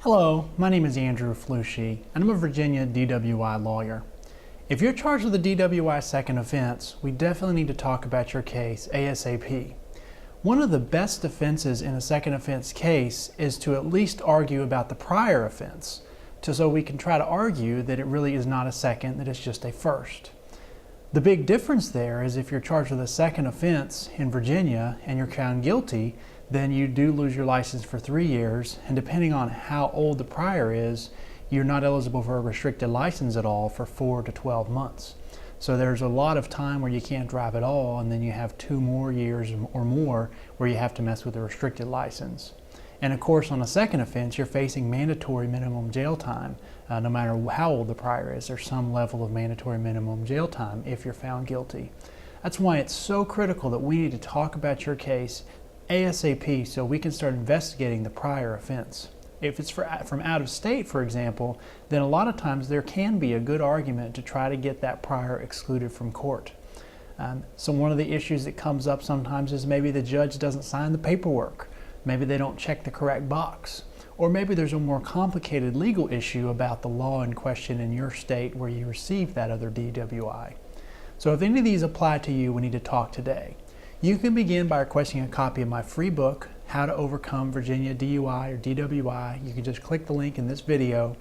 Hello, my name is Andrew Flushy, and I'm a Virginia DWI lawyer. If you're charged with a DWI second offense, we definitely need to talk about your case ASAP. One of the best defenses in a second offense case is to at least argue about the prior offense, so we can try to argue that it really is not a second, that it's just a first. The big difference there is if you're charged with a second offense in Virginia and you're found guilty, then you do lose your license for 3 years, and depending on how old the prior is, you're not eligible for a restricted license at all for 4 to 12 months. So there's a lot of time where you can't drive at all, and then you have 2 more years or more where you have to mess with a restricted license. And of course, on a second offense, you're facing mandatory minimum jail time. No matter how old the prior is, there's some level of mandatory minimum jail time if you're found guilty. That's why it's so critical that we need to talk about your case ASAP so we can start investigating the prior offense. If it's from out of state, for example, then a lot of times there can be a good argument to try to get that prior excluded from court. So one of the issues that comes up sometimes is maybe the judge doesn't sign the paperwork. Maybe they don't check the correct box. Or maybe there's a more complicated legal issue about the law in question in your state where you received that other DWI. So if any of these apply to you, we need to talk today. You can begin by requesting a copy of my free book, How to Overcome Virginia DUI or DWI. You can just click the link in this video,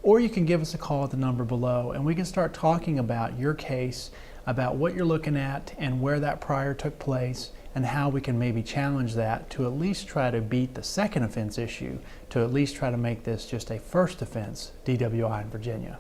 or you can give us a call at the number below and we can start talking about your case, about what you're looking at and where that prior took place and how we can maybe challenge that to at least try to beat the second offense issue, to at least try to make this just a first offense DWI in Virginia.